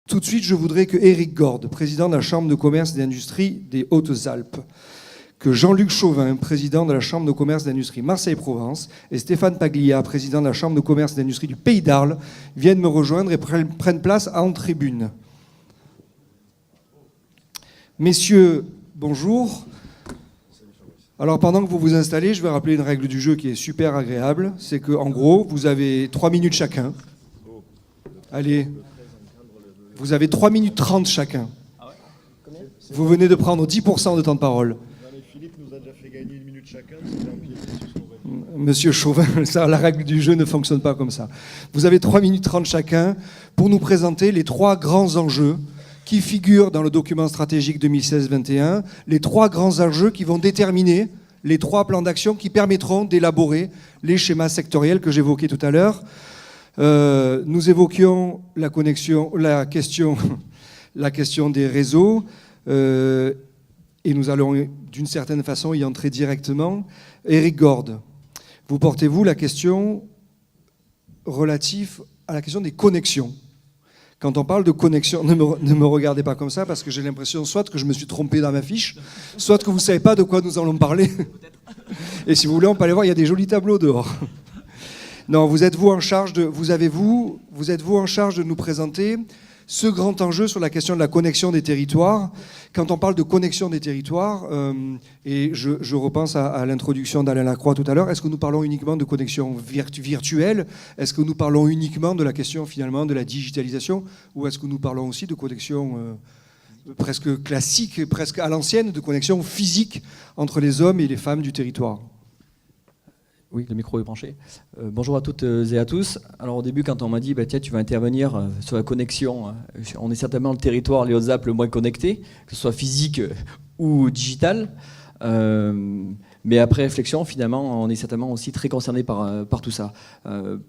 Tout de suite, je voudrais que Éric Gorde, président de la Chambre de commerce et d'industrie des Hautes-Alpes, que Jean-Luc Chauvin, président de la Chambre de commerce et d'industrie Marseille-Provence, et Stéphane Paglia, président de la Chambre de commerce et d'industrie du Pays d'Arles, viennent me rejoindre et prennent place en tribune. Messieurs, bonjour. Alors pendant que vous vous installez, je vais rappeler une règle du jeu qui est super agréable. C'est qu'en gros, vous avez 3 minutes chacun. Allez, vous avez 3 minutes 30 chacun. Vous venez de prendre 10% de temps de parole. Philippe nous a déjà fait gagner 1 minute chacun. Monsieur Chauvin, ça, la règle du jeu ne fonctionne pas comme ça. Vous avez 3 minutes 30 chacun pour nous présenter les 3 grands enjeux qui figurent dans le document stratégique 2016-21, les 3 grands enjeux qui vont déterminer les 3 plans d'action qui permettront d'élaborer les schémas sectoriels que j'évoquais tout à l'heure. Nous évoquions la question des réseaux et nous allons d'une certaine façon y entrer directement. Éric Gorde, vous portez-vous la question relative à la question des connexions. Quand on parle de connexion, ne me regardez pas comme ça parce que j'ai l'impression soit que je me suis trompé dans ma fiche, soit que vous ne savez pas de quoi nous allons parler. Et si vous voulez, on peut aller voir, il y a des jolis tableaux dehors. Non, vous êtes-vous en charge de nous présenter ce grand enjeu sur la question de la connexion des territoires. Quand on parle de connexion des territoires, et je repense à l'introduction d'Alain Lacroix tout à l'heure, est-ce que nous parlons uniquement de connexion virtuelle? Est-ce que nous parlons uniquement de la question finalement de la digitalisation? Ou est-ce que nous parlons aussi de connexion presque classique, presque à l'ancienne, de connexion physique entre les hommes et les femmes du territoire? Oui, le micro est branché. Bonjour à toutes et à tous. Alors au début, quand on m'a dit tiens, tu vas intervenir sur la connexion, on est certainement le territoire, les Hautes-Alpes, le moins connecté, que ce soit physique ou digital. Mais après réflexion, finalement, on est certainement aussi très concerné par tout ça.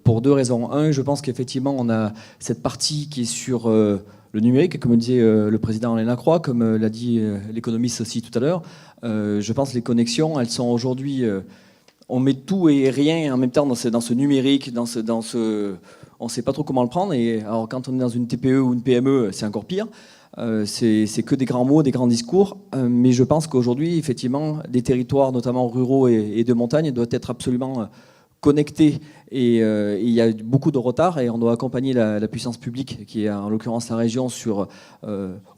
Pour 2 raisons. Un, je pense qu'effectivement, on a cette partie qui est sur le numérique, comme le disait le président Alain Lacroix, comme l'a dit l'économiste aussi tout à l'heure. Je pense que les connexions, elles sont aujourd'hui... on met tout et rien en même temps dans ce numérique, on ne sait pas trop comment le prendre. Et alors quand on est dans une TPE ou une PME, c'est encore pire. C'est que des grands mots, des grands discours. Mais je pense qu'aujourd'hui, effectivement, des territoires, notamment ruraux et de montagne, doivent être absolument connectés. Et il y a beaucoup de retard et on doit accompagner la puissance publique, qui est en l'occurrence la région, sur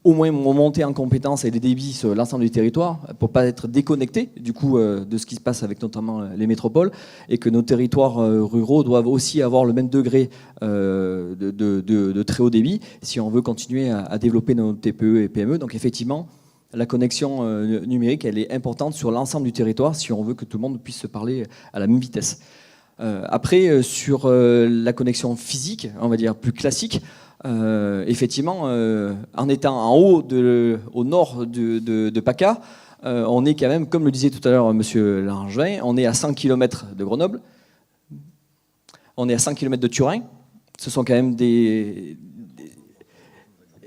au moins monter en compétences et les débits sur l'ensemble du territoire pour ne pas être déconnecté du coup de ce qui se passe avec notamment les métropoles, et que nos territoires ruraux doivent aussi avoir le même degré de très haut débit si on veut continuer à développer nos TPE et PME. Donc effectivement, la connexion numérique, elle est importante sur l'ensemble du territoire si on veut que tout le monde puisse se parler à la même vitesse. Après, sur la connexion physique, on va dire plus classique, effectivement, en étant en haut, au nord de PACA, on est quand même, comme le disait tout à l'heure M. Langevin, on est à 100 km de Grenoble, on est à 100 km de Turin. Ce sont quand même et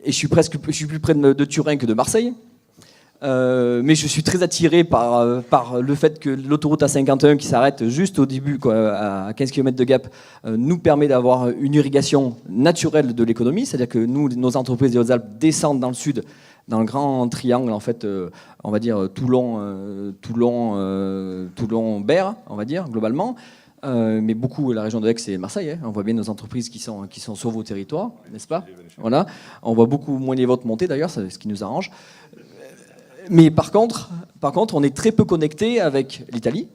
je suis plus près de Turin que de Marseille. Mais je suis très attiré par le fait que l'autoroute A51 qui s'arrête juste au début, à 15 km de Gap, nous permet d'avoir une irrigation naturelle de l'économie. C'est-à-dire que nos entreprises des Hautes-Alpes descendent dans le sud, dans le grand triangle, en fait, on va dire Toulon-Berre, on va dire, globalement. Mais beaucoup la région de Aix et Marseille. On voit bien nos entreprises qui sont sur vos territoires, n'est-ce pas? Voilà. On voit beaucoup moins les vôtres monter, d'ailleurs, c'est ce qui nous arrange. Mais par contre, on est très peu connecté avec l'Italie,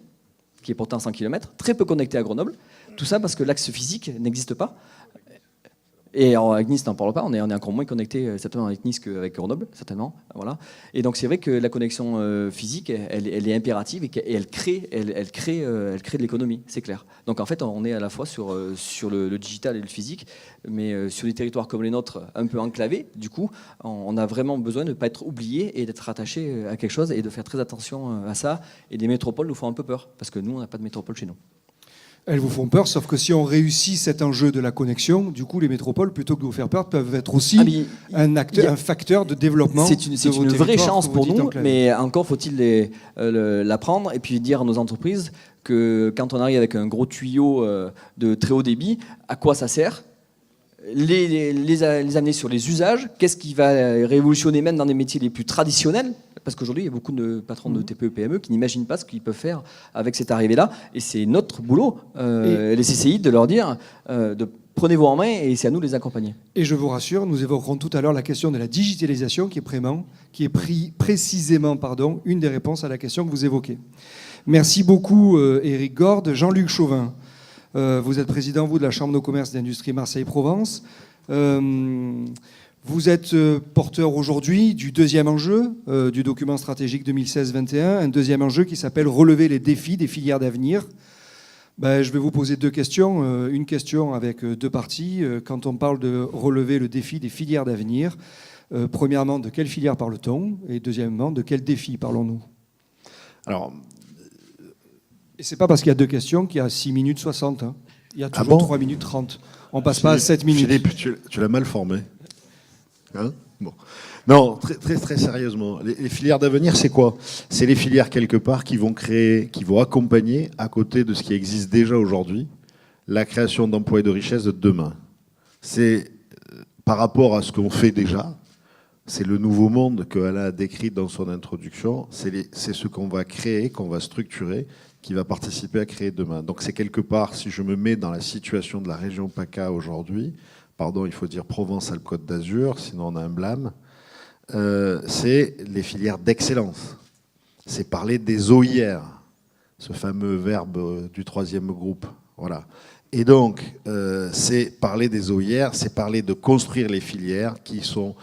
qui est pourtant 100 km, très peu connecté à Grenoble. Tout ça parce que l'axe physique n'existe pas. Et avec Nice, n'en parle pas, on est encore moins connecté certainement avec Nice qu'avec Grenoble, certainement. Voilà. Et donc c'est vrai que la connexion physique, elle est impérative et elle crée de l'économie, c'est clair. Donc en fait, on est à la fois sur le digital et le physique, mais sur des territoires comme les nôtres, un peu enclavés, du coup, on a vraiment besoin de ne pas être oublié et d'être attaché à quelque chose et de faire très attention à ça. Et les métropoles nous font un peu peur, parce que nous, on n'a pas de métropole chez nous. Elles vous font peur, sauf que si on réussit cet enjeu de la connexion, du coup, les métropoles, plutôt que de vous faire peur, peuvent être aussi un facteur de développement. C'est une vraie chance pour nous, mais encore faut-il l'apprendre et puis dire à nos entreprises que quand on arrive avec un gros tuyau de très haut débit, à quoi ça sert les amener sur les usages, qu'est-ce qui va révolutionner même dans des métiers les plus traditionnels, parce qu'aujourd'hui il y a beaucoup de patrons de TPE, PME qui n'imaginent pas ce qu'ils peuvent faire avec cette arrivée-là, et c'est notre boulot, les CCI, de leur dire prenez-vous en main et c'est à nous de les accompagner. Et je vous rassure, nous évoquerons tout à l'heure la question de la digitalisation qui est précisément une des réponses à la question que vous évoquez. Merci beaucoup Éric Gorde. Jean-Luc Chauvin, vous êtes président, vous, de la Chambre de commerce et d'industrie Marseille-Provence. Vous êtes porteur aujourd'hui du deuxième enjeu du document stratégique 2016-21, un deuxième enjeu qui s'appelle « Relever les défis des filières d'avenir ». Je vais vous poser deux questions. Une question avec deux parties. Quand on parle de relever le défi des filières d'avenir, premièrement, de quelle filière parle-t-on? Et deuxièmement, de quel défi parlons-nous? Alors, et c'est pas parce qu'il y a deux questions qu'il y a 6 minutes 60. Hein. Il y a toujours 3 minutes 30. On passe pas à 7 minutes. Philippe, tu l'as mal formé. Hein? Bon. Non, très sérieusement. Les filières d'avenir, c'est quoi? C'est les filières, quelque part, qui vont accompagner, à côté de ce qui existe déjà aujourd'hui, la création d'emplois et de richesses de demain. C'est par rapport à ce qu'on fait déjà, c'est le nouveau monde qu'elle a décrit dans son introduction, c'est ce qu'on va créer, qu'on va structurer, qui va participer à créer demain. Donc c'est quelque part, si je me mets dans la situation de la région PACA aujourd'hui, pardon, il faut dire Provence-Alpes-Côte d'Azur, sinon on a un blâme, c'est les filières d'excellence. C'est parler des OIR, ce fameux verbe du troisième groupe. Voilà. Et donc, c'est parler des OIR, c'est parler de construire les filières qui sont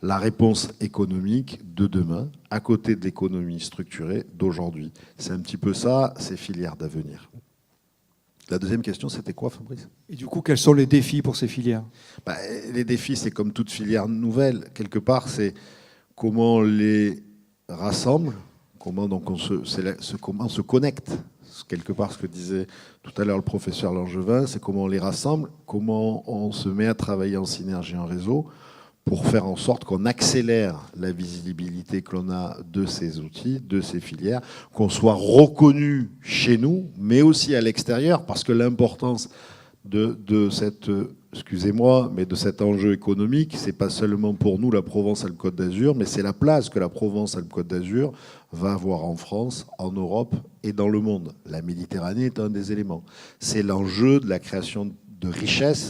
la réponse économique de demain, à côté de l'économie structurée d'aujourd'hui. C'est un petit peu ça, ces filières d'avenir. La deuxième question, c'était quoi, Fabrice? Et du coup, quels sont les défis pour ces filières? Les défis, c'est comme toute filière nouvelle. Quelque part, c'est comment on les rassemble, comment on se connecte. Quelque part, ce que disait tout à l'heure le professeur Langevin, c'est comment on les rassemble, comment on se met à travailler en synergie, en réseau, pour faire en sorte qu'on accélère la visibilité que l'on a de ces outils, de ces filières, qu'on soit reconnu chez nous, mais aussi à l'extérieur, parce que l'importance de cette, excusez-moi, mais de cet enjeu économique, c'est pas seulement pour nous la Provence-Alpes-Côte d'Azur, mais c'est la place que la Provence-Alpes-Côte d'Azur va avoir en France, en Europe et dans le monde. La Méditerranée est un des éléments. C'est l'enjeu de la création de richesses